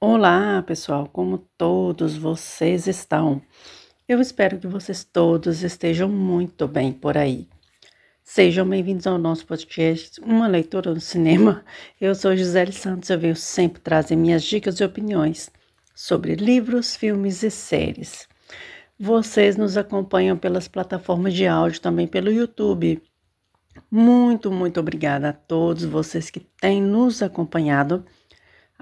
Olá, pessoal, como todos vocês estão? Eu espero que vocês todos estejam muito bem por aí. Sejam bem-vindos ao nosso podcast, Uma Leitura no Cinema. Eu sou Gisele Santos, eu venho sempre trazer minhas dicas e opiniões sobre livros, filmes e séries. Vocês nos acompanham pelas plataformas de áudio, também pelo YouTube. Muito obrigada a todos vocês que têm nos acompanhado.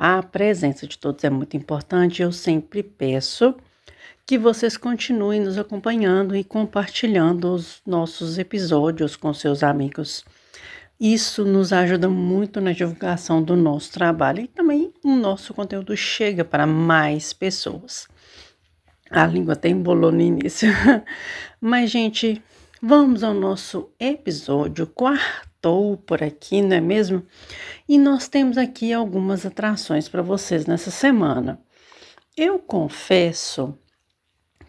A presença de todos é muito importante. Eu sempre peço que vocês continuem nos acompanhando e compartilhando os nossos episódios com seus amigos. Isso nos ajuda muito na divulgação do nosso trabalho e também o nosso conteúdo chega para mais pessoas. A língua até embolou no início. Mas, gente, vamos ao nosso episódio. Quartou por aqui, não é mesmo? E nós temos aqui algumas atrações para vocês nessa semana. Eu confesso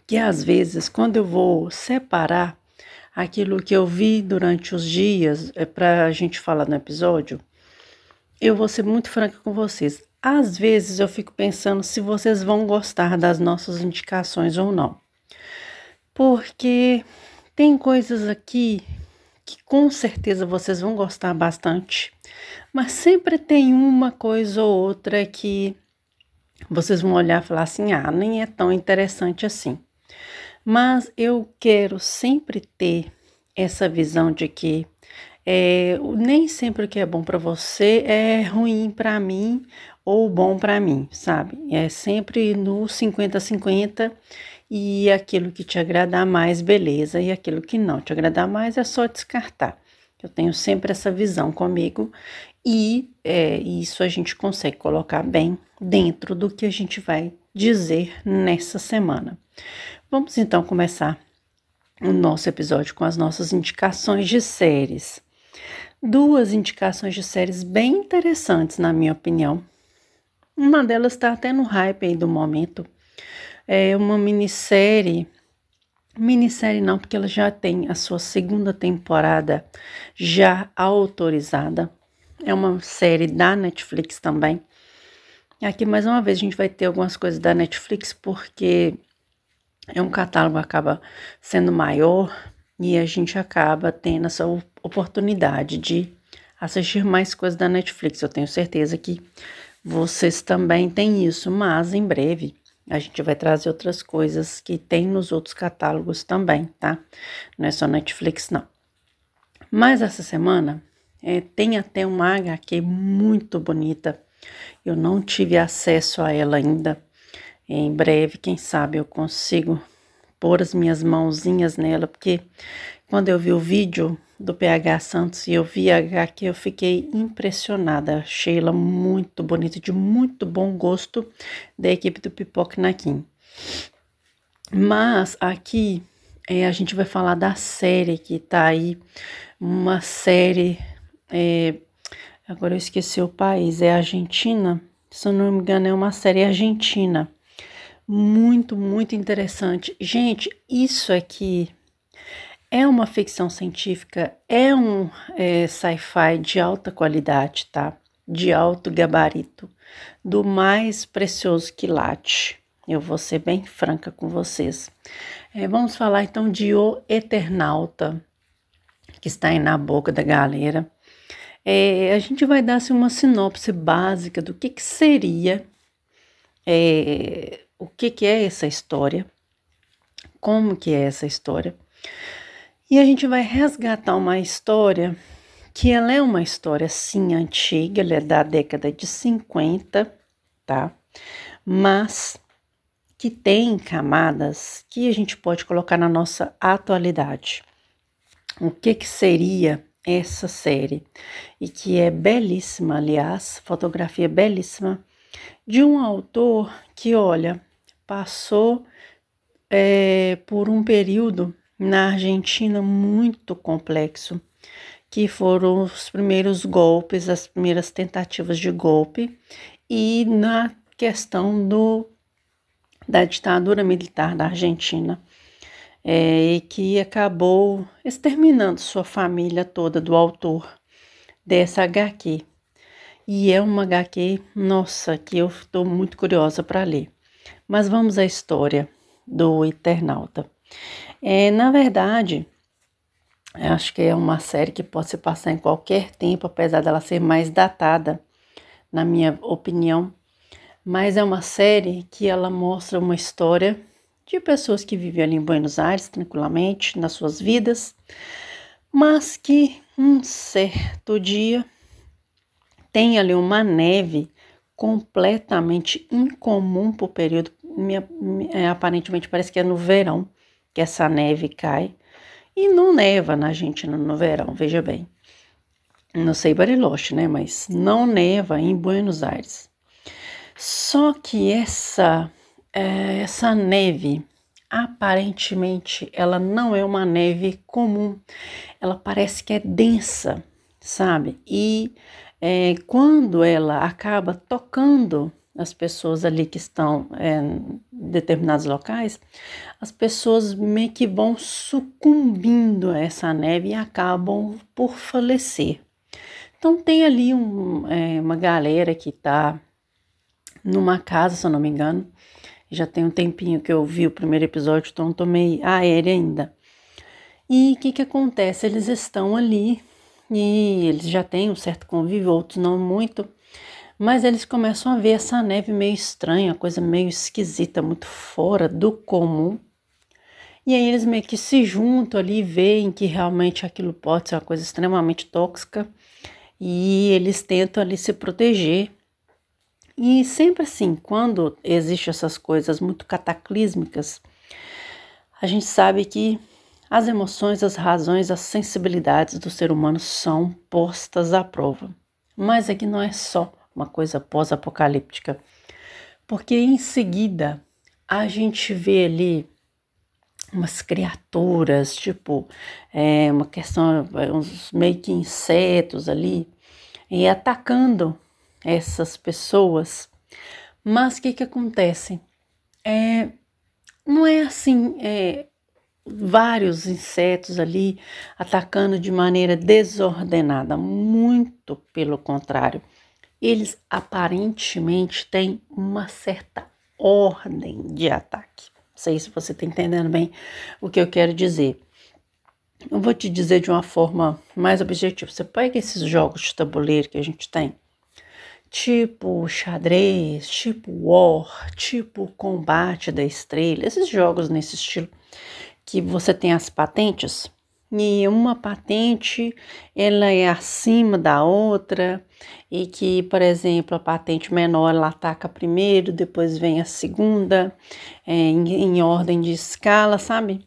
que às vezes, quando eu vou separar aquilo que eu vi durante os dias para a gente falar no episódio, eu vou ser muito franca com vocês. Às vezes eu fico pensando se vocês vão gostar das nossas indicações ou não. Porque tem coisas aqui que com certeza vocês vão gostar bastante, mas sempre tem uma coisa ou outra que vocês vão olhar e falar assim, nem é tão interessante assim. Mas eu quero sempre ter essa visão de que nem sempre o que é bom para você é ruim para mim ou bom para mim, sabe? É sempre no 50-50 e aquilo que te agradar mais, beleza, e aquilo que não te agradar mais é só descartar. Eu tenho sempre essa visão comigo e isso a gente consegue colocar bem dentro do que a gente vai dizer nessa semana. Vamos então começar o nosso episódio com as nossas indicações de séries. Duas indicações de séries bem interessantes, na minha opinião. Uma delas está até no hype aí do momento. É uma minissérie não, porque ela já tem a sua segunda temporada já autorizada. É uma série da Netflix também. Aqui, mais uma vez, a gente vai ter algumas coisas da Netflix, porque um catálogo acaba sendo maior e a gente acaba tendo essa oportunidade de assistir mais coisas da Netflix. Eu tenho certeza que vocês também têm isso, mas em breve a gente vai trazer outras coisas que tem nos outros catálogos também, tá? Não é só Netflix, não. Mas essa semana tem até uma HQ muito bonita. Eu não tive acesso a ela ainda. Em breve, quem sabe, eu consigo pôr as minhas mãozinhas nela, porque quando eu vi o vídeo do PH Santos e eu vi a HQ, eu fiquei impressionada. Achei ela muito bonita, de muito bom gosto da equipe do Pipoca Naquim. Mas aqui a gente vai falar da série que tá aí, uma série, agora eu esqueci o país, é Argentina, se eu não me engano é uma série argentina, muito interessante. Gente, isso aqui é uma ficção científica, é um sci-fi de alta qualidade, tá? De alto gabarito, do mais precioso quilate. Eu vou ser bem franca com vocês. Vamos falar então de O Eternauta, que está aí na boca da galera. A gente vai dar assim, uma sinopse básica do que seria, o que é essa história, como que é essa história. E a gente vai resgatar uma história que ela é uma história, sim, antiga, ela é da década de 50, tá? Mas que tem camadas que a gente pode colocar na nossa atualidade. O que seria essa série? E que é belíssima, aliás, fotografia belíssima, de um autor que, olha, passou por um período na Argentina muito complexo, que foram os primeiros golpes, as primeiras tentativas de golpe, e na questão da ditadura militar da Argentina, e que acabou exterminando sua família toda do autor dessa HQ. e é uma HQ, nossa, que eu estou muito curiosa para ler. Mas vamos à história do Eternauta. Na verdade, eu acho que é uma série que pode se passar em qualquer tempo, apesar dela ser mais datada, na minha opinião. Mas é uma série que ela mostra uma história de pessoas que vivem ali em Buenos Aires tranquilamente nas suas vidas, mas que um certo dia tem ali uma neve completamente incomum para o período. Aparentemente parece que é no verão que essa neve cai. E não neva na Argentina no verão, veja bem. Não sei Bariloche, né? Mas não neva em Buenos Aires. Só que essa neve, aparentemente, ela não é uma neve comum. Ela parece que é densa, sabe? E quando ela acaba tocando as pessoas ali que estão em determinados locais, as pessoas meio que vão sucumbindo a essa neve e acabam por falecer. Então tem ali uma galera que está numa casa, se eu não me engano. Já tem um tempinho que eu vi o primeiro episódio, então tô meio aérea ainda. E o que acontece? Eles estão ali e eles já têm um certo convívio, outros não muito, mas eles começam a ver essa neve meio estranha, coisa meio esquisita, muito fora do comum. E aí eles meio que se juntam ali e veem que realmente aquilo pode ser uma coisa extremamente tóxica e eles tentam ali se proteger. E sempre assim, quando existem essas coisas muito cataclísmicas, a gente sabe que as emoções, as razões, as sensibilidades do ser humano são postas à prova. Mas aqui não é só uma coisa pós-apocalíptica, porque em seguida a gente vê ali umas criaturas, tipo, uma questão, uns meio que insetos ali, e atacando essas pessoas. Mas o que acontece? Não é assim, vários insetos ali atacando de maneira desordenada, muito pelo contrário. Eles aparentemente têm uma certa ordem de ataque. Não sei se você está entendendo bem o que eu quero dizer. Eu vou te dizer de uma forma mais objetiva. Você pega esses jogos de tabuleiro que a gente tem, tipo xadrez, tipo War, tipo Combate da Estrela, esses jogos nesse estilo, que você tem as patentes, e uma patente ela é acima da outra, e que, por exemplo, a patente menor ela ataca primeiro, depois vem a segunda, em ordem de escala, sabe?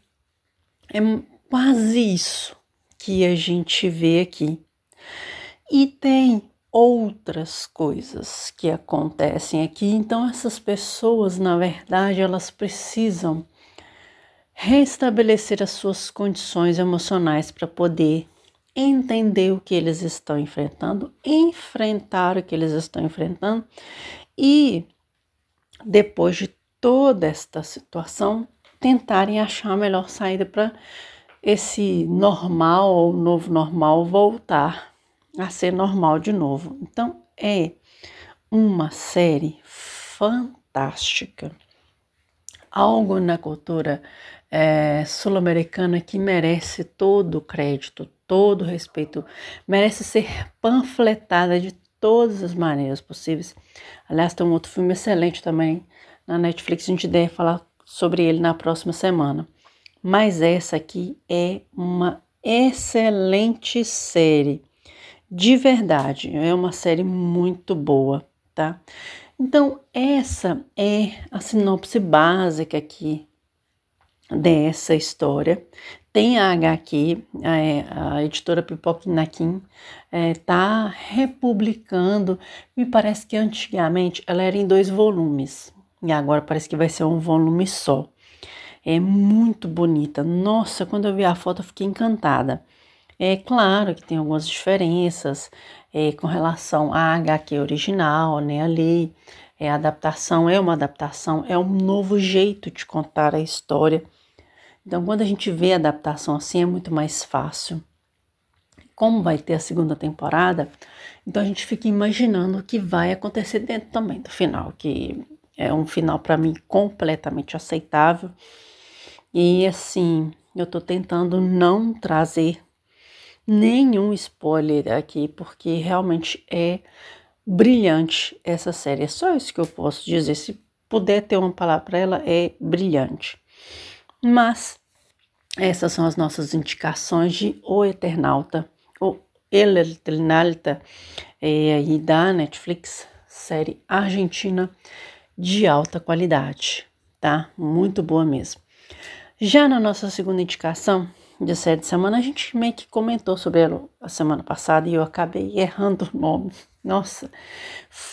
É quase isso que a gente vê aqui. E tem outras coisas que acontecem aqui, então essas pessoas, na verdade, elas precisam restabelecer as suas condições emocionais para poder entender o que eles estão enfrentando, enfrentar o que eles estão enfrentando e, depois de toda esta situação, tentarem achar a melhor saída para esse normal ou novo normal voltar a ser normal de novo. Então, é uma série fantástica. Algo na cultura sul-americana que merece todo o crédito, todo o respeito, merece ser panfletada de todas as maneiras possíveis. Aliás, tem um outro filme excelente também na Netflix, a gente deve falar sobre ele na próxima semana. Mas essa aqui é uma excelente série, de verdade, é uma série muito boa, tá? Então, essa é a sinopse básica aqui dessa história. Tem a HQ, a editora Pipoca Nanquim tá republicando. Me parece que antigamente ela era em 2 volumes e agora parece que vai ser um volume só. É muito bonita. Nossa, quando eu vi a foto eu fiquei encantada. É claro que tem algumas diferenças com relação à HQ original, né? Ali a adaptação é uma adaptação, é um novo jeito de contar a história. Então, quando a gente vê a adaptação assim, é muito mais fácil. como vai ter a segunda temporada, então a gente fica imaginando o que vai acontecer dentro também do final, que é um final para mim completamente aceitável. E assim, eu tô tentando não trazer nenhum spoiler aqui, porque realmente é brilhante essa série. É só isso que eu posso dizer. Se puder ter uma palavra para ela, é brilhante. Mas essas são as nossas indicações de O Eternauta, ou El Eternauta, aí da Netflix, série argentina de alta qualidade, tá? Muito boa mesmo. Já na nossa segunda indicação de série de semana, a gente meio que comentou sobre ela a semana passada e eu acabei errando o nome. Nossa,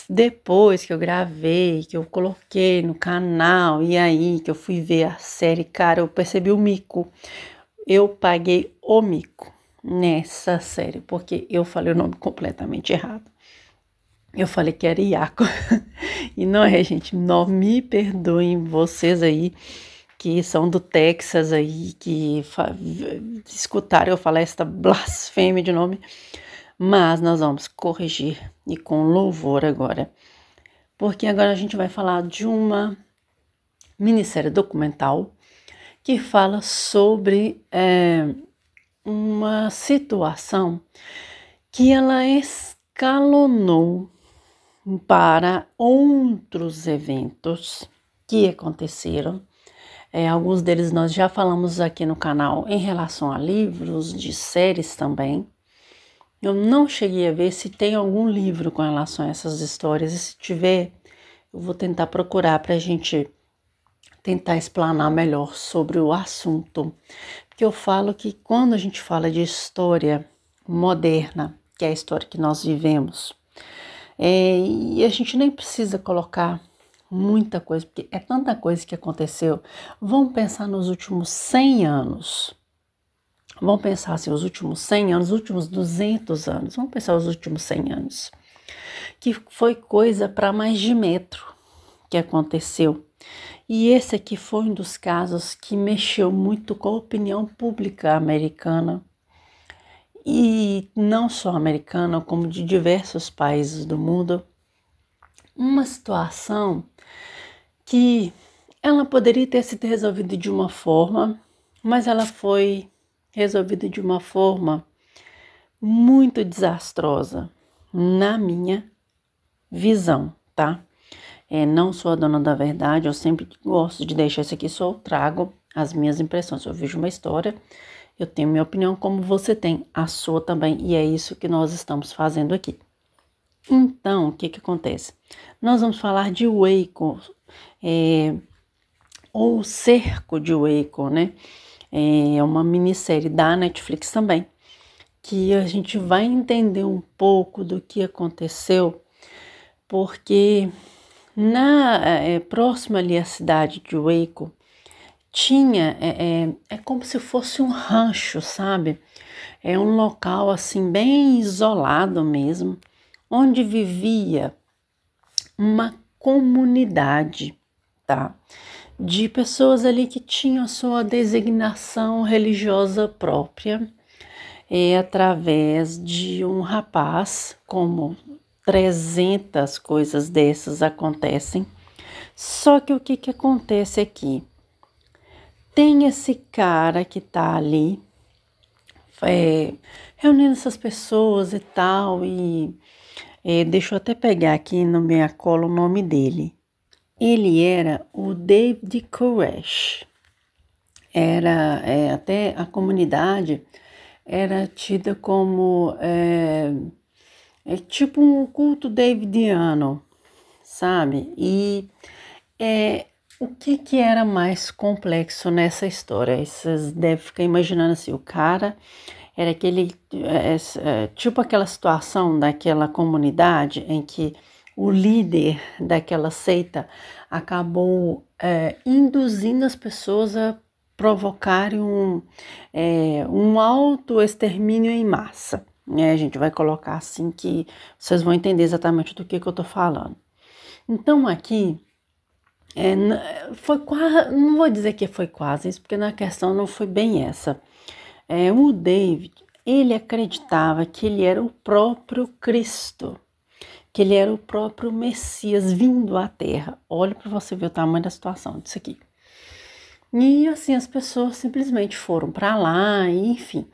depois que eu gravei, que eu coloquei no canal e aí que eu fui ver a série, cara, eu percebi o mico. Eu paguei o mico nessa série, porque eu falei o nome completamente errado. Eu falei que era Iaco. E não é, gente. Não me perdoem vocês aí que são do Texas aí, que escutaram eu falar esta blasfêmia de nome. Mas nós vamos corrigir e com louvor agora. Porque agora a gente vai falar de uma minissérie documental que fala sobre uma situação que ela escalonou para outros eventos que aconteceram. Alguns deles nós já falamos aqui no canal em relação a livros, de séries também. Eu não cheguei a ver se tem algum livro com relação a essas histórias, e se tiver, eu vou tentar procurar para a gente tentar explanar melhor sobre o assunto. Porque eu falo que quando a gente fala de história moderna, que é a história que nós vivemos, e a gente nem precisa colocar muita coisa, porque é tanta coisa que aconteceu. Vamos pensar nos últimos 100 anos. Vamos pensar assim, os últimos 100 anos, os últimos 200 anos. Vamos pensar os últimos 100 anos. Que foi coisa para mais de metro que aconteceu. E esse aqui foi um dos casos que mexeu muito com a opinião pública americana. E não só americana, como de diversos países do mundo. Uma situação que ela poderia ter sido resolvida de uma forma, mas ela foi resolvida de uma forma muito desastrosa, na minha visão, tá? Não sou a dona da verdade, eu sempre gosto de deixar isso aqui, só eu trago as minhas impressões. Eu vejo uma história, eu tenho minha opinião, como você tem a sua também, e é isso que nós estamos fazendo aqui. Então, o que acontece? Nós vamos falar de Waco, ou Cerco de Waco, né? É uma minissérie da Netflix também, que a gente vai entender um pouco do que aconteceu, porque próxima ali à cidade de Waco, tinha, como se fosse um rancho, sabe? É um local assim bem isolado mesmo, onde vivia uma comunidade, tá? De pessoas ali que tinham sua designação religiosa própria, através de um rapaz, como 300 coisas dessas acontecem. Só que o que acontece aqui? Tem esse cara que tá ali, reunindo essas pessoas e tal, e deixa eu até pegar aqui no minha cola o nome dele. Ele era o David Koresh. Era, até a comunidade era tida como, tipo um culto davidiano, sabe? E o que era mais complexo nessa história? Vocês devem ficar imaginando assim, o cara era aquele, tipo aquela situação daquela comunidade em que o líder daquela seita acabou induzindo as pessoas a provocarem um autoextermínio em massa. A gente vai colocar assim que vocês vão entender exatamente do que eu tô falando. Então aqui, foi quase, não vou dizer que foi quase isso, porque na questão não foi bem essa. O David ele acreditava que ele era o próprio Cristo, que ele era o próprio Messias vindo à Terra. Olha para você ver o tamanho da situação disso aqui. E assim as pessoas simplesmente foram para lá e, enfim,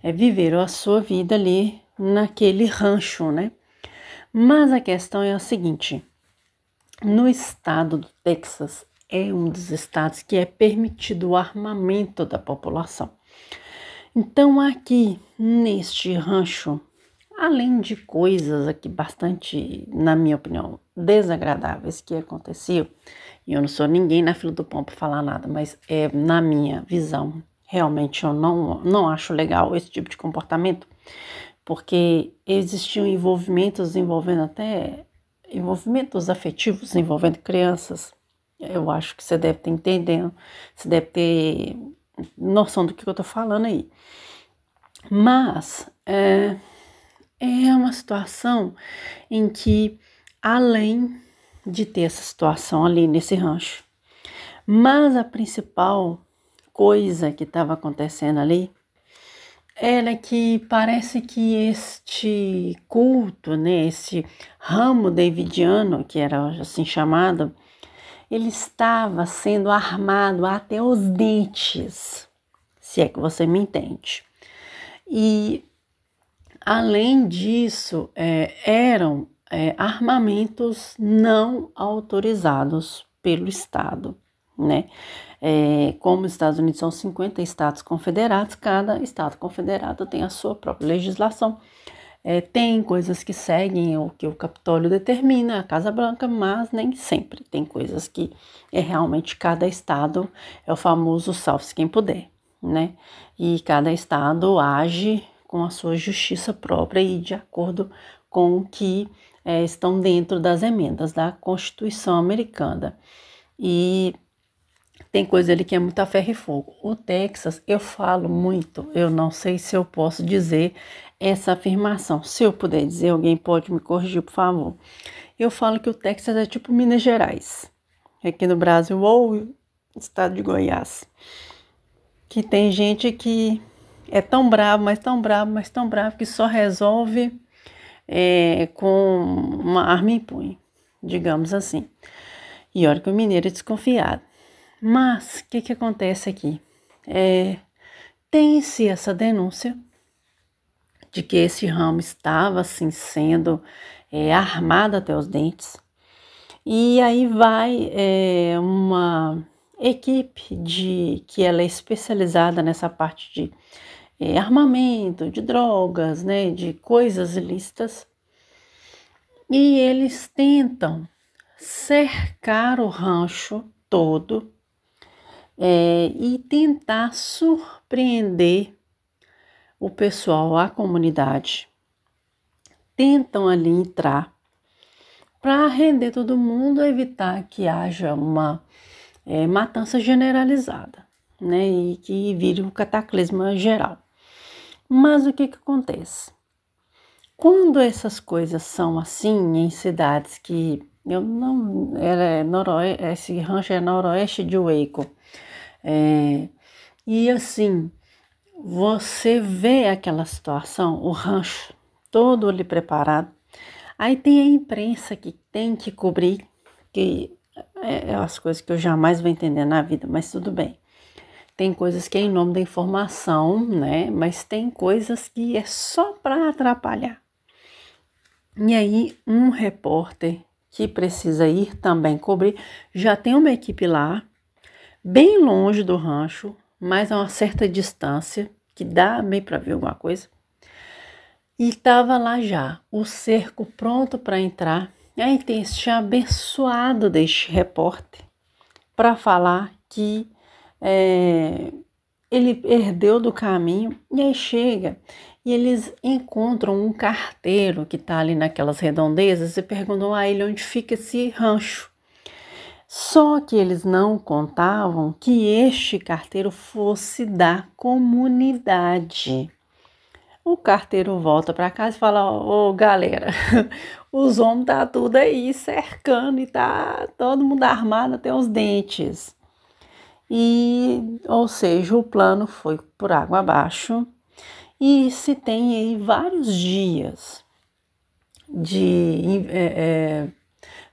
viveram a sua vida ali naquele rancho, né? Mas a questão é a seguinte: no estado do Texas é um dos estados que é permitido o armamento da população. Então aqui neste rancho, além de coisas aqui bastante, na minha opinião, desagradáveis que aconteciam, e eu não sou ninguém na fila do pão para falar nada, mas na minha visão, realmente eu não acho legal esse tipo de comportamento, porque existiam envolvimentos envolvimentos afetivos envolvendo crianças. Eu acho que você deve estar entendendo, você deve ter noção do que eu estou falando aí. Mas é uma situação em que, além de ter essa situação ali nesse rancho, mas a principal coisa que estava acontecendo ali era que parece que este culto, né, esse ramo davidiano, que era assim chamado, ele estava sendo armado até os dentes, se é que você me entende. E além disso, eram armamentos não autorizados pelo Estado, né? Como os Estados Unidos são 50 estados confederados, cada estado confederado tem a sua própria legislação. Tem coisas que seguem o que o Capitólio determina, a Casa Branca, mas nem sempre. Tem coisas que realmente cada estado é o famoso salve-se quem puder, né? E cada estado age com a sua justiça própria e de acordo com o que estão dentro das emendas da Constituição Americana. E tem coisa ali que é muito a ferro e fogo. O Texas, eu falo muito, eu não sei se eu posso dizer essa afirmação. Se eu puder dizer, alguém pode me corrigir, por favor. Eu falo que o Texas é tipo Minas Gerais, aqui no Brasil, ou estado de Goiás. Que tem gente que é tão bravo, mas tão bravo, mas tão bravo, que só resolve com uma arma em punho, digamos assim. E olha que o mineiro é desconfiado. Mas, o que acontece aqui? Tem-se essa denúncia de que esse ramo estava, assim, sendo armado até os dentes. E aí vai uma equipe que ela é especializada nessa parte de armamento, de drogas, né, de coisas ilícitas. E eles tentam cercar o rancho todo e tentar surpreender o pessoal, a comunidade. Tentam ali entrar para render todo mundo, evitar que haja uma matança generalizada, né? E que vire um cataclisma geral. Mas o que acontece? Quando essas coisas são assim, em cidades que eu não era noroeste, esse rancho é noroeste de Waco, e assim, você vê aquela situação, o rancho todo ali preparado, aí tem a imprensa que tem que cobrir, que é as coisas que eu jamais vou entender na vida, mas tudo bem. Tem coisas que é em nome da informação, né? Mas tem coisas que é só para atrapalhar. E aí, um repórter que precisa ir também cobrir, já tem uma equipe lá, bem longe do rancho, mas a uma certa distância, que dá meio para ver alguma coisa. E estava lá já, o cerco pronto para entrar. E aí tem este abençoado deste repórter para falar que ele perdeu do caminho. E aí chega e eles encontram um carteiro que está ali naquelas redondezas e perguntam a ele onde fica esse rancho. Só que eles não contavam que este carteiro fosse da comunidade. O carteiro volta para casa e fala: ô galera, os homens tá tudo aí cercando e tá todo mundo armado até os dentes. E, ou seja, o plano foi por água abaixo E se tem aí vários dias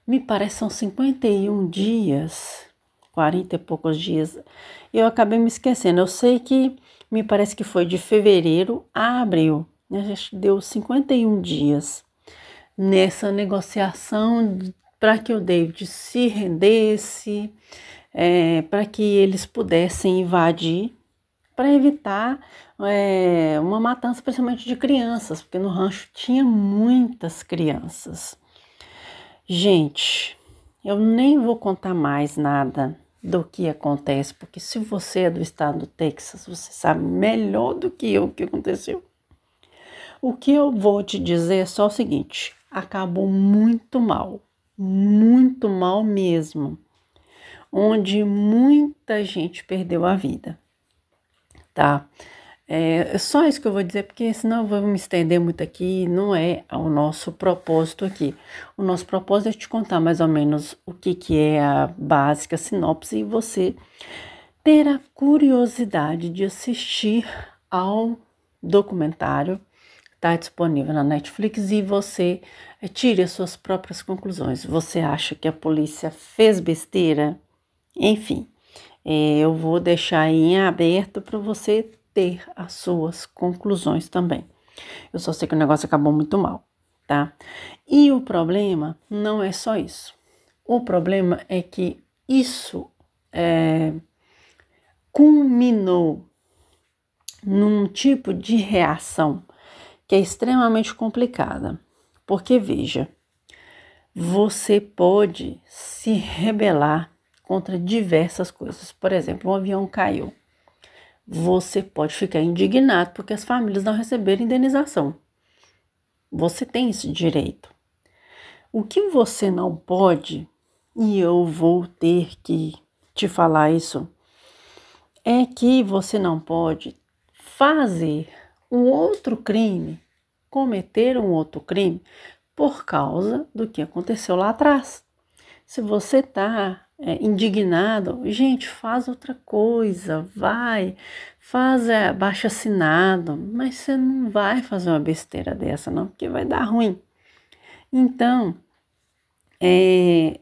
me parece são 51 dias, 40 e poucos dias. Eu acabei me esquecendo. Eu sei que me parece que foi de fevereiro a abril, né? Já deu 51 dias nessa negociação para que o David se rendesse, para que eles pudessem invadir, para evitar uma matança, principalmente de crianças, porque no rancho tinha muitas crianças. Gente, eu nem vou contar mais nada do que acontece, porque se você é do estado do Texas, você sabe melhor do que eu o que aconteceu. O que eu vou te dizer é só o seguinte: acabou muito mal mesmo, onde muita gente perdeu a vida, tá? É só isso que eu vou dizer, porque senão eu vou me estender muito aqui, não é o nosso propósito aqui. O nosso propósito é te contar mais ou menos o que é a básica sinopse e você ter a curiosidade de assistir ao documentário. Está disponível na Netflix e você tire as suas próprias conclusões. Você acha que a polícia fez besteira? Enfim, eu vou deixar aí em aberto para você ter as suas conclusões também. Eu só sei que o negócio acabou muito mal, tá? E o problema não é só isso. O problema é que isso culminou num tipo de reação que é extremamente complicada. Porque, veja, você pode se rebelar contra diversas coisas. Por exemplo, um avião caiu. Você pode ficar indignado porque as famílias não receberam indenização. Você tem esse direito. O que você não pode, e eu vou ter que te falar isso, é que você não pode fazer um outro crime, cometer um outro crime por causa do que aconteceu lá atrás. Se você está indignado, gente, faz outra coisa, faz abaixo-assinado, mas você não vai fazer uma besteira dessa não, porque vai dar ruim. Então, é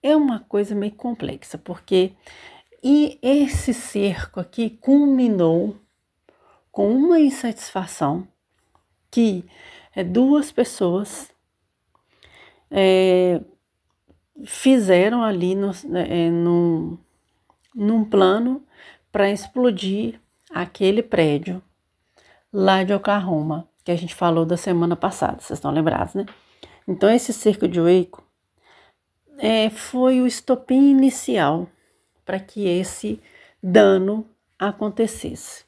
uma coisa meio complexa, porque esse cerco aqui culminou com uma insatisfação que duas pessoas fizeram ali num plano para explodir aquele prédio lá de Oklahoma, que a gente falou da semana passada, vocês estão lembrados, né? Então, esse cerco de Waco foi o estopim inicial para que esse dano acontecesse.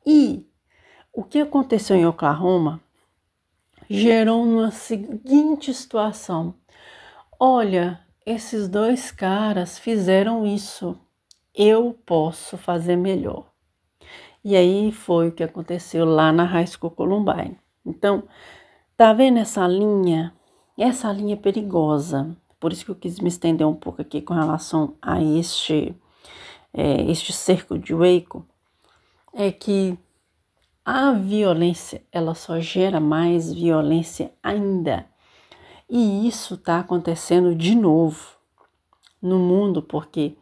E o que aconteceu em Oklahoma gerou uma seguinte situação. Olha, esses dois caras fizeram isso, eu posso fazer melhor. E aí foi o que aconteceu lá na High School Columbine. Então, tá vendo essa linha? Essa linha é perigosa. Por isso que eu quis me estender um pouco aqui com relação a este cerco de Waco. É que a violência, ela só gera mais violência ainda. E isso está acontecendo de novo no mundo, porque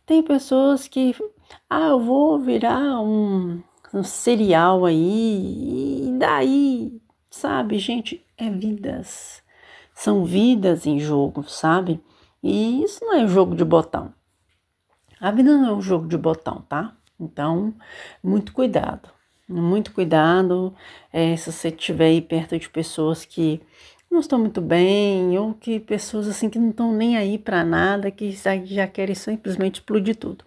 tem pessoas que, eu vou virar um serial aí, e daí, sabe, gente, vidas. São vidas em jogo, sabe? E isso não é jogo de botão. A vida não é um jogo de botão, tá? Então, muito cuidado. Muito cuidado se você estiver aí perto de pessoas que não estão muito bem, ou que pessoas assim que não estão nem aí para nada, que já querem simplesmente explodir tudo.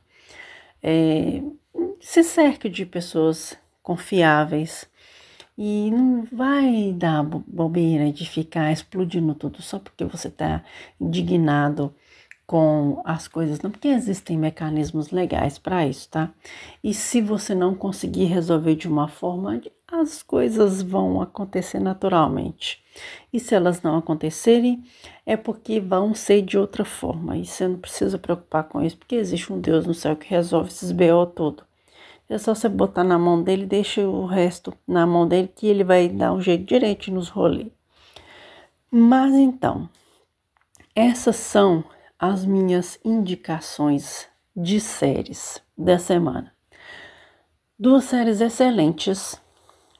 Se cerque de pessoas confiáveis e não vai dar bobeira de ficar explodindo tudo só porque você está indignado com as coisas, não, porque existem mecanismos legais para isso, tá? E se você não conseguir resolver de uma forma, as coisas vão acontecer naturalmente. E se elas não acontecerem, é porque vão ser de outra forma. E você não precisa preocupar com isso, porque existe um Deus no céu que resolve esses BO todo. É só você botar na mão dele, deixa o resto na mão dele que ele vai dar um jeito direito nos rolês. Mas então, essas são as minhas indicações de séries da semana. 2 séries excelentes,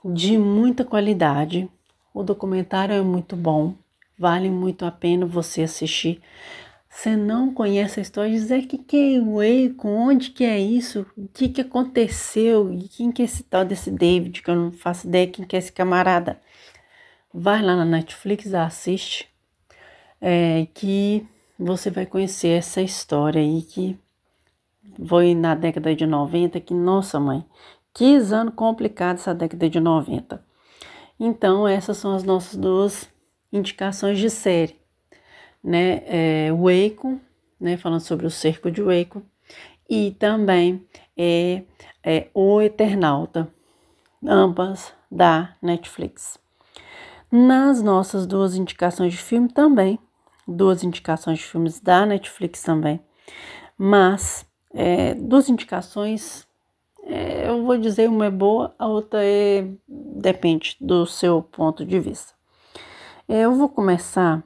de muita qualidade. O documentário é muito bom, vale muito a pena você assistir. Você não conhece a história, dizer que é o Waco, onde que é isso, o que aconteceu, e quem que é esse tal desse David, que eu não faço ideia quem que é esse camarada. Vai lá na Netflix, assiste, que você vai conhecer essa história aí, que foi na década de 90, que, nossa mãe, que ano complicado essa década de 90. Então, essas são as nossas 2 indicações de série, né? Waco, né? Falando sobre o cerco de Waco, e também O Eternauta, ambas da Netflix. Nas nossas 2 indicações de filme também, 2 indicações de filmes da Netflix também, mas 2 indicações, eu vou dizer, uma é boa, a outra depende do seu ponto de vista. Eu vou começar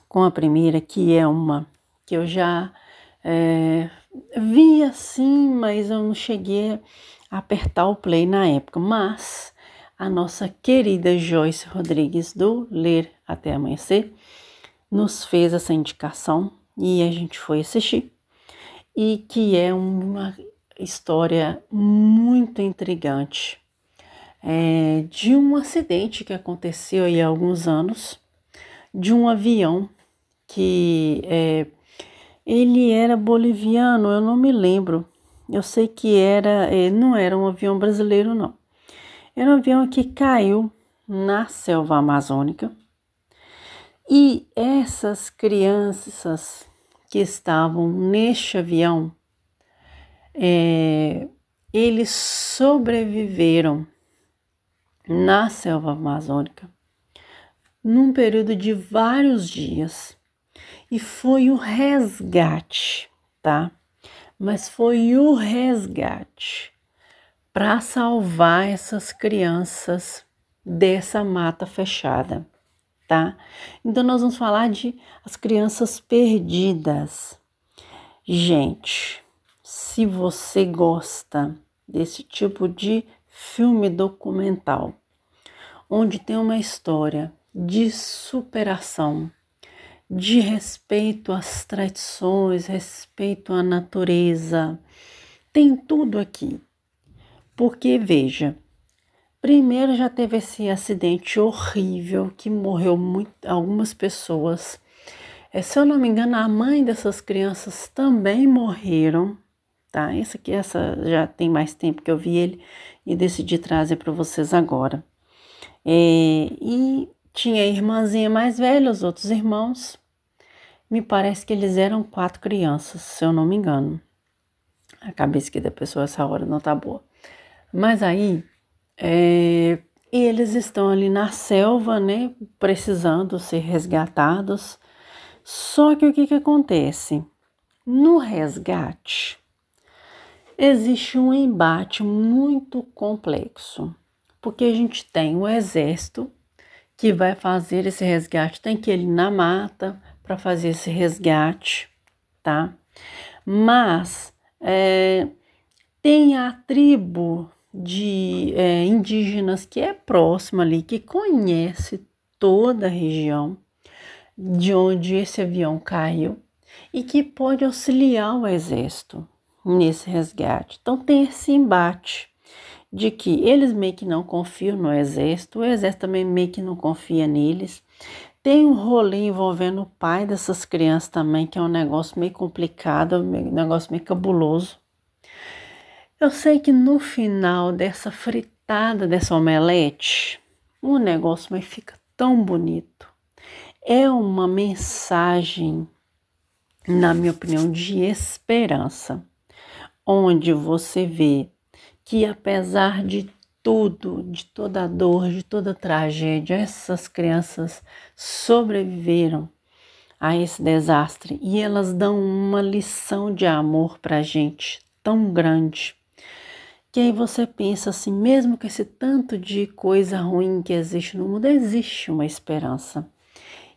com a primeira, que é uma que eu já vi assim, mas eu não cheguei a apertar o play na época, mas a nossa querida Joyce Rodrigues, do Ler Até Amanhecer, nos fez essa indicação e a gente foi assistir, e que é uma história muito intrigante, de um acidente que aconteceu aí há alguns anos, de um avião que ele era boliviano, eu não me lembro, eu sei que não era um avião brasileiro não, era um avião que caiu na selva amazônica, e essas crianças que estavam neste avião, eles sobreviveram na selva amazônica num período de vários dias, e foi o resgate, tá? Mas foi o resgate para salvar essas crianças dessa mata fechada, tá? Então nós vamos falar de as crianças perdidas. Gente, se você gosta desse tipo de filme documental, onde tem uma história de superação, de respeito às tradições, respeito à natureza, tem tudo aqui. Porque, veja, primeiro já teve esse acidente horrível que morreu algumas pessoas. Se eu não me engano, a mãe dessas crianças também morreram, tá? Essa já tem mais tempo que eu vi ele e decidi trazer para vocês agora. E tinha a irmãzinha mais velha, os outros irmãos. Me parece que eles eram 4 crianças, se eu não me engano. A cabeça aqui da pessoa essa hora não tá boa. Mas aí, eles estão ali na selva, né? Precisando ser resgatados. Só que o que acontece? No resgate, existe um embate muito complexo, porque a gente tem o exército que vai fazer esse resgate, tem que ir ali na mata para fazer esse resgate, tá? Mas tem a tribo de indígenas que é próxima ali, que conhece toda a região de onde esse avião caiu e que pode auxiliar o exército nesse resgate. Então tem esse embate de que eles meio que não confiam no exército, o exército também meio que não confia neles. Tem um rolê envolvendo o pai dessas crianças também, que é um negócio meio complicado, um negócio meio cabuloso. Eu sei que no final dessa fritada, dessa omelete, o negócio vai ficar tão bonito. É uma mensagem, na minha opinião, de esperança, onde você vê que apesar de tudo, de toda a dor, de toda a tragédia, essas crianças sobreviveram a esse desastre e elas dão uma lição de amor para a gente tão grande. que aí você pensa assim, mesmo com esse tanto de coisa ruim que existe no mundo, existe uma esperança.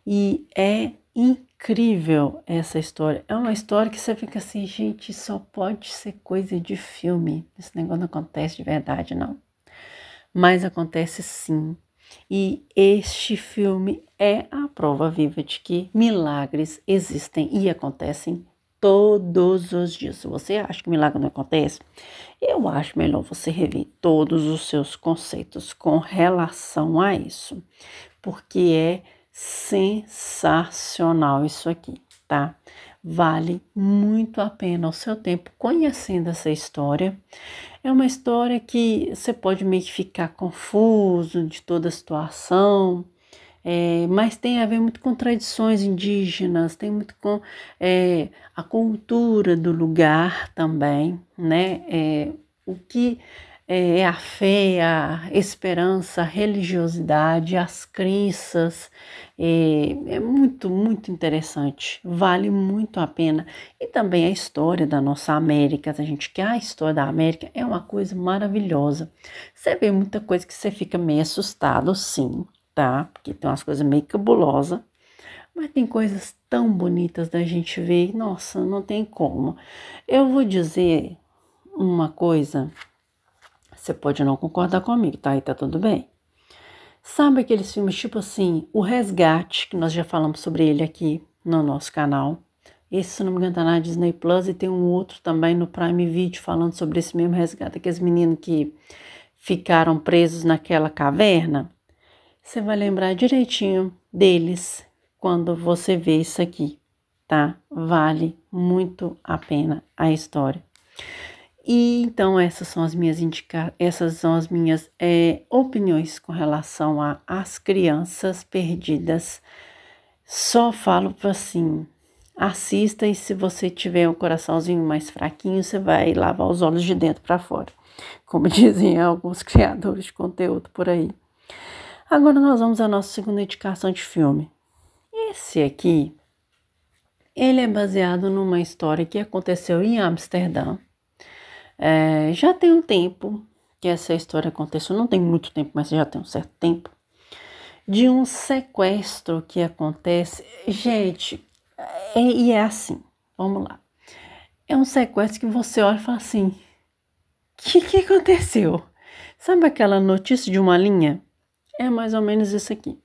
E é incrível essa história. É uma história que você fica assim, gente, só pode ser coisa de filme. Esse negócio não acontece de verdade, não. Mas acontece sim. E este filme é a prova viva de que milagres existem e acontecem todos os dias. Se você acha que milagre não acontece, eu acho melhor você rever todos os seus conceitos com relação a isso, porque é sensacional isso aqui, tá? Vale muito a pena o seu tempo conhecendo essa história. É uma história que você pode meio que ficar confuso de toda a situação, mas tem a ver muito com tradições indígenas, tem muito com a cultura do lugar também, né? O que é a fé, a esperança, a religiosidade, as crenças, é muito, muito interessante, vale muito a pena. E também a história da nossa América, a gente quer a história da América, é uma coisa maravilhosa. Você vê muita coisa que você fica meio assustado, sim, tá? Porque tem umas coisas meio cabulosas, mas tem coisas tão bonitas da gente ver, nossa, não tem como. Eu vou dizer uma coisa, você pode não concordar comigo, tá? E tá tudo bem. Sabe aqueles filmes tipo assim, O Resgate, que nós já falamos sobre ele aqui no nosso canal. Esse, se não me engano, tá na Disney Plus e tem um outro também no Prime Video falando sobre esse mesmo resgate, aqueles meninos que ficaram presos naquela caverna. Você vai lembrar direitinho deles quando você vê isso aqui, tá? Vale muito a pena a história. E então essas são as minhas opiniões com relação às crianças perdidas. Só falo assim, assista e se você tiver um coraçãozinho mais fraquinho, você vai lavar os olhos de dentro para fora, como dizem alguns criadores de conteúdo por aí. Agora nós vamos à nossa segunda indicação de filme. Esse aqui, ele é baseado numa história que aconteceu em Amsterdã. Já tem um tempo que essa história aconteceu, não tem muito tempo, mas já tem um certo tempo, de um sequestro que acontece. Gente, e é assim, vamos lá. É um sequestro que você olha e fala assim, o que aconteceu? Sabe aquela notícia de uma linha? É mais ou menos isso aqui.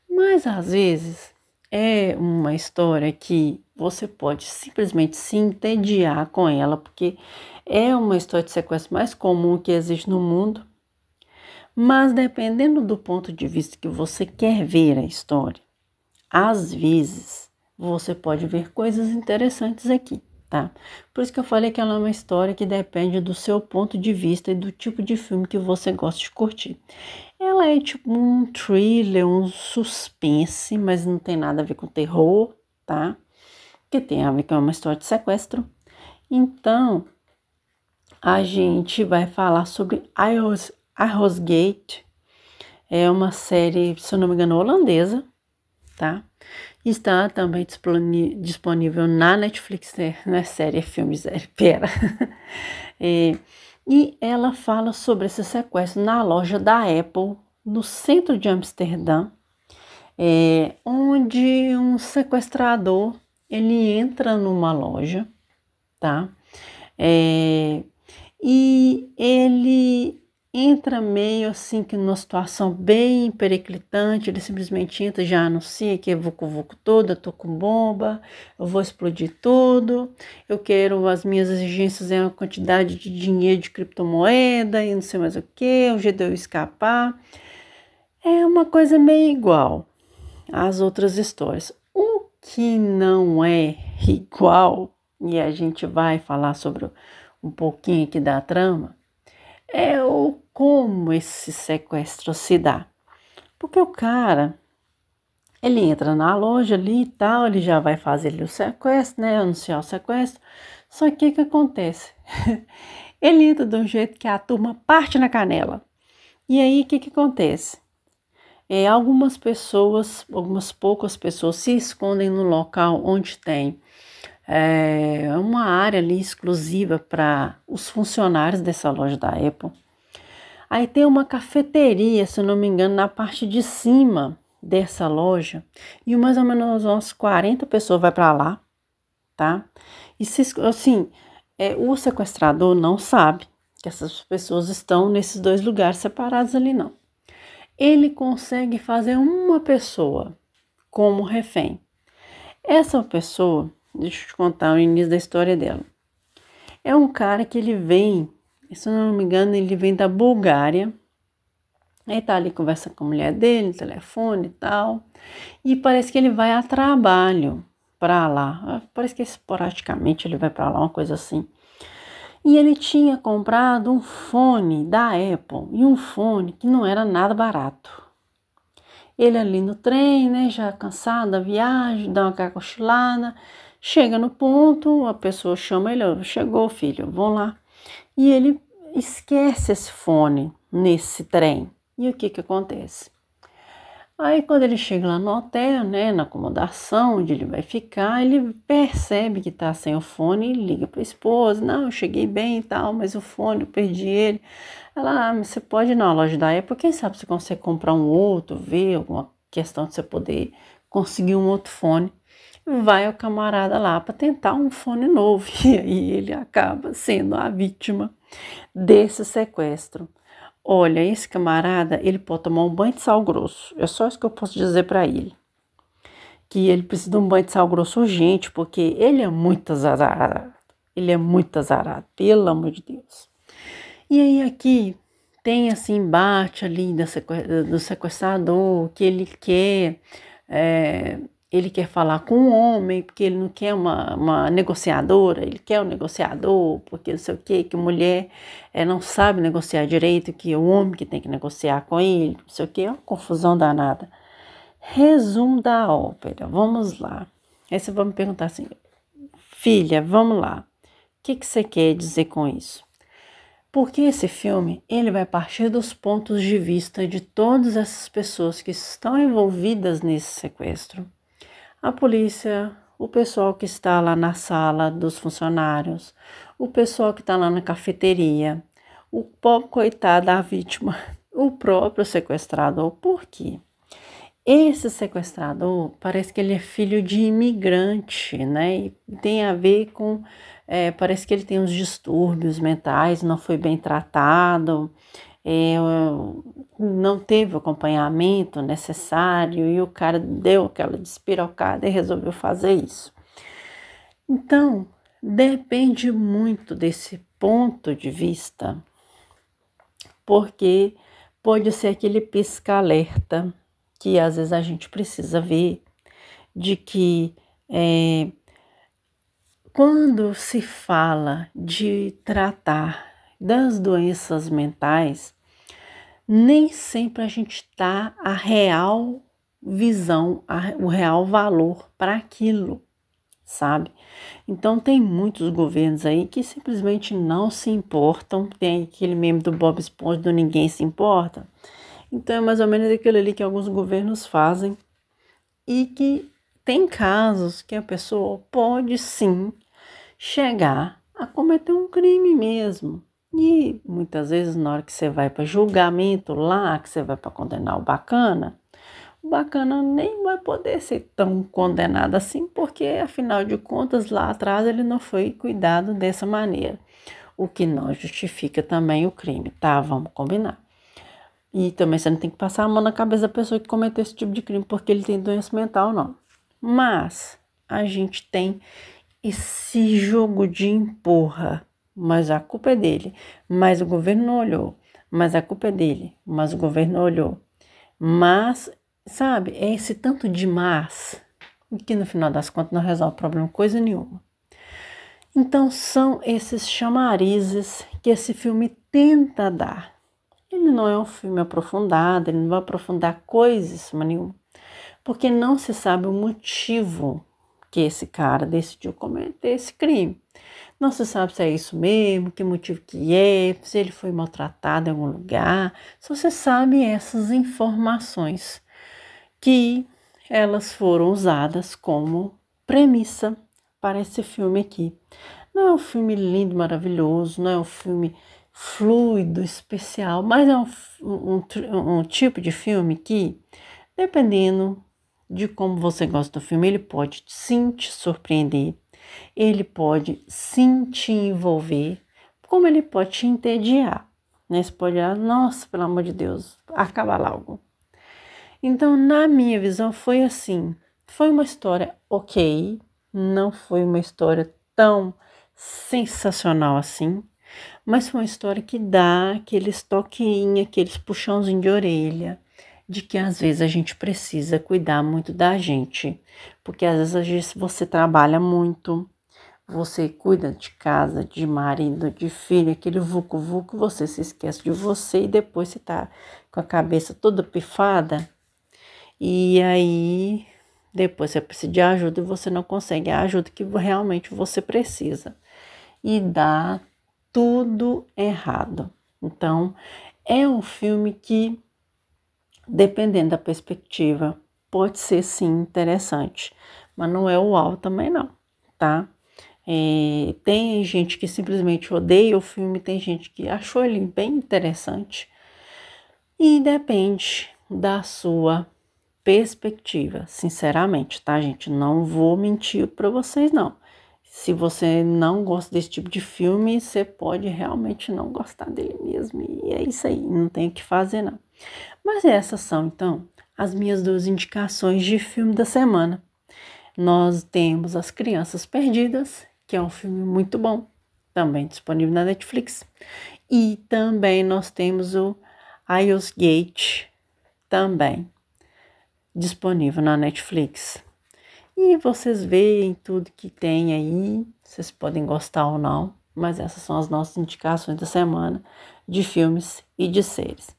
Mas às vezes é uma história que você pode simplesmente se entediar com ela, porque é uma história de sequestro mais comum que existe no mundo. Mas dependendo do ponto de vista que você quer ver a história, às vezes você pode ver coisas interessantes aqui, tá? Por isso que eu falei que ela é uma história que depende do seu ponto de vista e do tipo de filme que você gosta de curtir. Ela é tipo um thriller, um suspense, mas não tem nada a ver com terror, tá? Que tem a ver com uma história de sequestro. Então, a gente vai falar sobre Arrowsgate. É uma série, se eu não me engano, holandesa, tá? Está também disponível na Netflix, não é série, é filme, série, pera. E ela fala sobre esse sequestro na loja da Apple, no centro de Amsterdã, onde um sequestrador, ele entra numa loja, tá? E ele entra meio assim que numa situação bem periclitante, ele simplesmente entra e já anuncia que é vucu-vucu todo, eu tô com bomba, eu vou explodir tudo, eu quero, as minhas exigências é uma quantidade de dinheiro de criptomoeda e não sei mais o que, o jeito de eu escapar. É uma coisa meio igual às outras histórias. O que não é igual, e a gente vai falar sobre um pouquinho aqui da trama, é como esse sequestro se dá. Porque o cara, ele entra na loja ali e tal, ele já vai fazer ali o sequestro, né, anunciar o sequestro. Só que o que acontece? Ele entra de um jeito que a turma parte na canela. E aí o que acontece? Algumas poucas pessoas se escondem no local onde tem uma área ali exclusiva para os funcionários dessa loja da Apple. Aí tem uma cafeteria, se eu não me engano, na parte de cima dessa loja, e mais ou menos umas 40 pessoas vai para lá, tá? E assim, o sequestrador não sabe que essas pessoas estão nesses dois lugares separados ali, não. Ele consegue fazer uma pessoa como refém. Essa pessoa, deixa eu te contar o início da história dela. É um cara que ele vem, se eu não me engano, ele vem da Bulgária. Ele tá ali, conversa com a mulher dele, no telefone e tal. E parece que ele vai a trabalho para lá. Parece que esporadicamente ele vai para lá, uma coisa assim. E ele tinha comprado um fone da Apple. E um fone que não era nada barato. Ele ali no trem, né, já cansado da viagem, dá uma cochilada. Chega no ponto, a pessoa chama ele, chegou filho, vão lá. E ele esquece esse fone nesse trem. E o que acontece? Aí quando ele chega lá no hotel, né, na acomodação onde ele vai ficar, ele percebe que tá sem o fone e liga para a esposa. Não, eu cheguei bem e tal, mas o fone, eu perdi ele. Ela, você pode ir na loja da Apple, quem sabe você consegue comprar um outro, ver alguma questão de você poder conseguir um outro fone. Vai o camarada lá para tentar um fone novo e aí ele acaba sendo a vítima desse sequestro. Olha, esse camarada, ele pode tomar um banho de sal grosso. É só isso que eu posso dizer para ele. Que ele precisa de um banho de sal grosso urgente, porque ele é muito azarado. Ele é muito azarado, pelo amor de Deus. E aí aqui tem esse embate ali do sequestrador, que ele quer falar com um homem, porque ele não quer uma negociadora, ele quer um negociador, porque não sei o que mulher não sabe negociar direito, que é o homem que tem que negociar com ele, não sei o que, é uma confusão danada. Resumo da ópera, vamos lá. Aí você vai me perguntar assim, filha, vamos lá, o que você quer dizer com isso? Porque esse filme, ele vai partir dos pontos de vista de todas essas pessoas que estão envolvidas nesse sequestro. A polícia, o pessoal que está lá na sala dos funcionários, o pessoal que está lá na cafeteria, o pobre coitado da vítima, o próprio sequestrador. Por quê? Esse sequestrador parece que ele é filho de imigrante, né? E tem a ver com, parece que ele tem uns distúrbios mentais, não foi bem tratado, não teve o acompanhamento necessário e o cara deu aquela despirocada e resolveu fazer isso. Então, depende muito desse ponto de vista, porque pode ser aquele pisca-alerta que às vezes a gente precisa ver, de que quando se fala de tratar das doenças mentais, nem sempre a gente dá a real visão, o real valor para aquilo, sabe? Então tem muitos governos aí que simplesmente não se importam, tem aquele meme do Bob Esponja do ninguém se importa. Então é mais ou menos aquilo ali que alguns governos fazem e que tem casos que a pessoa pode sim chegar a cometer um crime mesmo. E muitas vezes na hora que você vai para julgamento lá, que você vai para condenar o bacana nem vai poder ser tão condenado assim, porque afinal de contas lá atrás ele não foi cuidado dessa maneira. O que não justifica também o crime, tá? Vamos combinar. E também você não tem que passar a mão na cabeça da pessoa que cometeu esse tipo de crime porque ele tem doença mental, não. Mas a gente tem esse jogo de empurra, mas a culpa é dele. Mas o governo não olhou, mas a culpa é dele, mas o governo não olhou. Mas, sabe, é esse tanto de mas que no final das contas não resolve problema coisa nenhuma. Então são esses chamarizes que esse filme tenta dar. Ele não é um filme aprofundado, ele não vai aprofundar coisas nenhuma, porque não se sabe o motivo que esse cara decidiu cometer esse crime. Não se sabe se é isso mesmo, que motivo que é, se ele foi maltratado em algum lugar. Só se sabe essas informações que elas foram usadas como premissa para esse filme aqui. Não é um filme lindo, maravilhoso, não é um filme fluido, especial, mas é um tipo de filme que, dependendo de como você gosta do filme, ele pode sim te surpreender, ele pode sim te envolver, como ele pode te entediar, né? Você pode olhar, nossa, pelo amor de Deus, acaba logo. Então, na minha visão, foi assim, foi uma história ok, não foi uma história tão sensacional assim, mas foi uma história que dá aqueles toquinhos, aqueles puxãozinhos de orelha, de que às vezes a gente precisa cuidar muito da gente, porque às vezes você trabalha muito, você cuida de casa, de marido, de filho, aquele vucu-vucu, você se esquece de você e depois você tá com a cabeça toda pifada e aí depois você precisa de ajuda e você não consegue a ajuda que realmente você precisa e dá tudo errado. Então, é um filme que, dependendo da perspectiva, pode ser sim interessante, mas não é o uau também não, tá? Tem gente que simplesmente odeia o filme, tem gente que achou ele bem interessante e depende da sua perspectiva, sinceramente, tá, gente? Não vou mentir para vocês, não. Se você não gosta desse tipo de filme, você pode realmente não gostar dele mesmo. E é isso aí, não tem o que fazer, não. Mas essas são, então, as minhas 2 indicações de filme da semana. Nós temos As Crianças Perdidas, que é um filme muito bom, também disponível na Netflix. E também nós temos o Lionsgate, também disponível na Netflix. E vocês veem tudo que tem aí, vocês podem gostar ou não, mas essas são as nossas indicações da semana de filmes e de séries.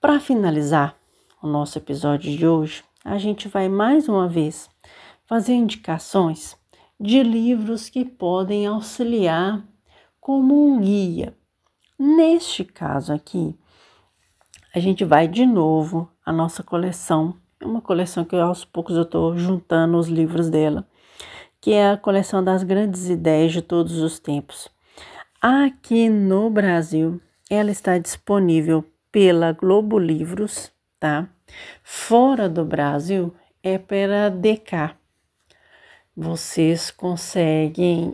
Para finalizar o nosso episódio de hoje, a gente vai mais uma vez fazer indicações de livros que podem auxiliar como um guia. Neste caso aqui, a gente vai de novo à nossa coleção. É uma coleção que aos poucos eu estou juntando os livros dela, que é a coleção das grandes ideias de todos os tempos. Aqui no Brasil, ela está disponível pela Globo Livros, tá? Fora do Brasil, é pela DK. Vocês conseguem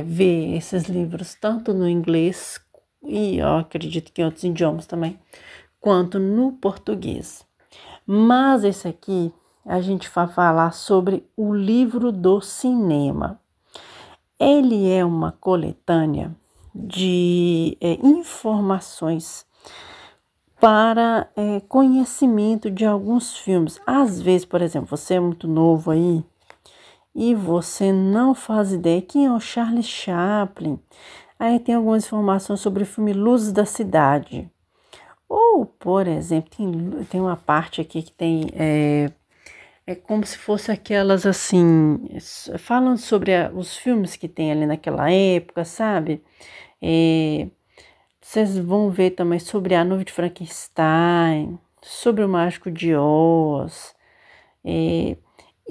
ver esses livros tanto no inglês, e eu acredito que em outros idiomas também, quanto no português. Mas esse aqui, a gente vai falar sobre o livro do cinema. Ele é uma coletânea de informações para conhecimento de alguns filmes. Às vezes, por exemplo, você é muito novo aí e você não faz ideia quem é o Charlie Chaplin. Aí tem algumas informações sobre o filme Luzes da Cidade. Ou, por exemplo, tem uma parte aqui que tem... É como se fosse aquelas assim, falando sobre os filmes que tem ali naquela época, sabe? Vocês vão ver também sobre A Nuvem de Frankenstein, sobre o Mágico de Oz, e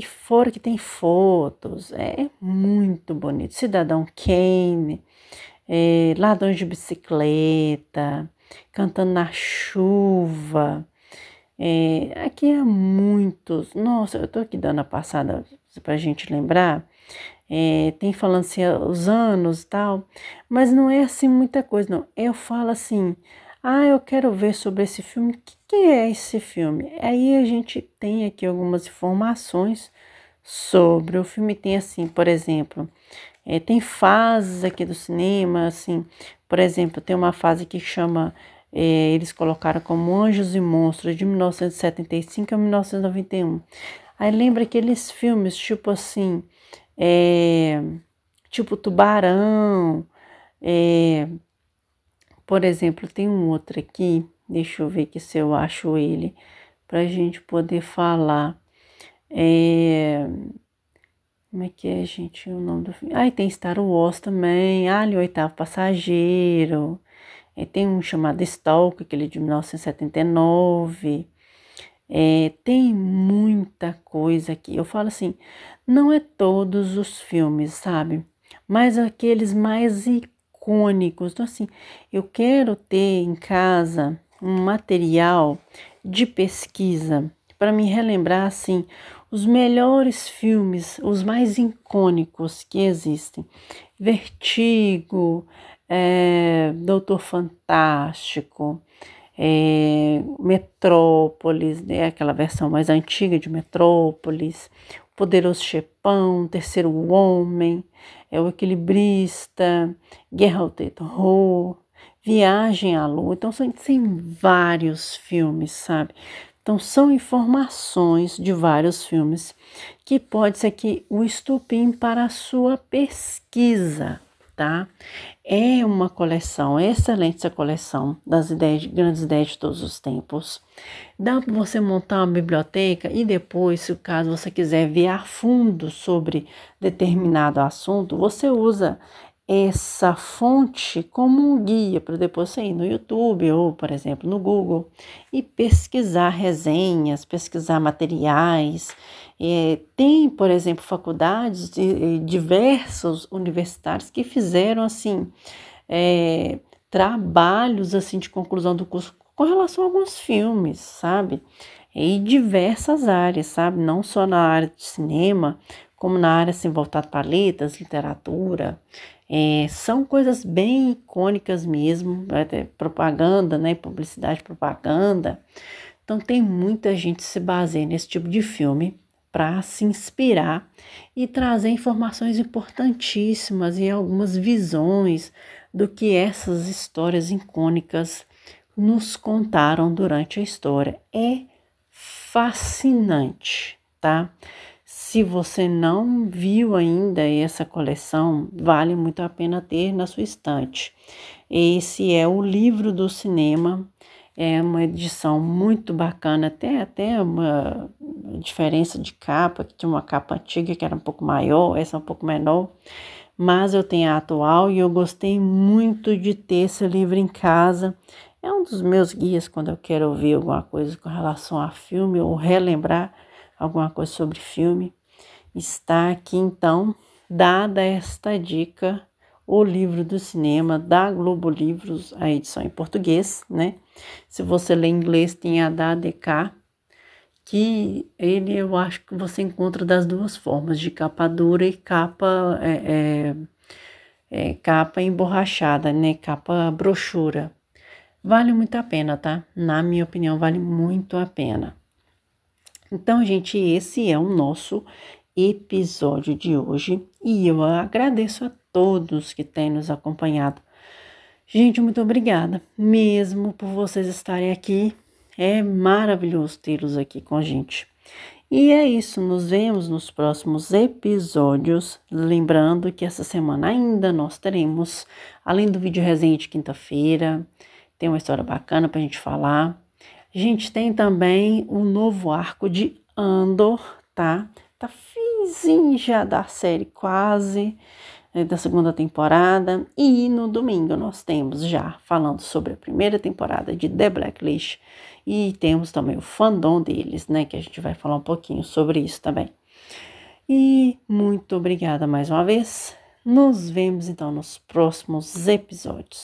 fora que tem fotos, é muito bonito. Cidadão Kane, Ladrões de Bicicleta, Cantando na Chuva. Aqui é muitos. Nossa, eu tô aqui dando a passada pra gente lembrar. Tem falando assim os anos e tal, mas não é assim muita coisa, não. Eu falo assim, eu quero ver sobre esse filme. O que é esse filme? Aí a gente tem aqui algumas informações sobre o filme. Tem assim, por exemplo, tem fases aqui do cinema, assim, por exemplo, tem uma fase que chama eles colocaram como Anjos e Monstros, de 1975 a 1991. Aí lembra aqueles filmes, tipo assim, tipo Tubarão, por exemplo, tem um outro aqui, deixa eu ver aqui se eu acho ele, pra gente poder falar. Como é que é, gente, o nome do filme? Tem Star Wars também, Ali, o Oitavo Passageiro. Tem um chamado Stalker, aquele de 1979. Tem muita coisa aqui. Eu falo assim, não é todos os filmes, sabe? Mas aqueles mais icônicos. Então, assim, eu quero ter em casa um material de pesquisa para me relembrar, assim, os melhores filmes, os mais icônicos que existem. Vertigo, Doutor Fantástico, Metrópolis, né, aquela versão mais antiga de Metrópolis, Poderoso Chefão, Terceiro Homem, O Equilibrista, Guerra ao Terror, Viagem à Lua. Então, tem vários filmes, sabe? Então, são informações de vários filmes que pode ser que o estupim para a sua pesquisa, tá? É uma coleção, é excelente essa coleção das grandes ideias de todos os tempos. Dá para você montar uma biblioteca e depois, se caso você quiser ver a fundo sobre determinado assunto, você usa essa fonte como um guia para depois você ir no YouTube ou, por exemplo, no Google e pesquisar resenhas, pesquisar materiais. Tem, por exemplo, faculdades de diversos universitários que fizeram assim trabalhos assim de conclusão do curso com relação a alguns filmes, sabe? E diversas áreas, sabe? Não só na área de cinema, como na área assim, voltada para letras, literatura. São coisas bem icônicas mesmo, até propaganda, né? Publicidade, propaganda. Então tem muita gente que se baseia nesse tipo de filme para se inspirar e trazer informações importantíssimas e algumas visões do que essas histórias icônicas nos contaram durante a história. É fascinante, tá? Se você não viu ainda essa coleção, vale muito a pena ter na sua estante. Esse é o livro do cinema, é uma edição muito bacana, até uma diferença de capa, que tinha uma capa antiga que era um pouco maior, essa é um pouco menor, mas eu tenho a atual e eu gostei muito de ter esse livro em casa. É um dos meus guias quando eu quero ouvir alguma coisa com relação a filme ou relembrar alguma coisa sobre filme. Está aqui então, dada esta dica, o livro do cinema da Globo Livros, a edição em português, né? Se você ler em inglês, tem a da ADK, que ele eu acho que você encontra das duas formas, de capa dura e capa emborrachada, né? Capa brochura. Vale muito a pena, tá? Na minha opinião, vale muito a pena. Então, gente, esse é o nosso episódio de hoje e eu agradeço a todos que têm nos acompanhado. Gente, muito obrigada mesmo por vocês estarem aqui. É maravilhoso tê-los aqui com a gente. E é isso, nos vemos nos próximos episódios. Lembrando que essa semana ainda nós teremos, além do vídeo resenha de quinta-feira, tem uma história bacana pra gente falar. A gente tem também o novo arco de Andor, tá? Tá finzinho já da série quase, da segunda temporada. E no domingo nós temos já falando sobre a primeira temporada de The Blacklist. E temos também o fandom deles, né? Que a gente vai falar um pouquinho sobre isso também. E muito obrigada mais uma vez. Nos vemos então nos próximos episódios.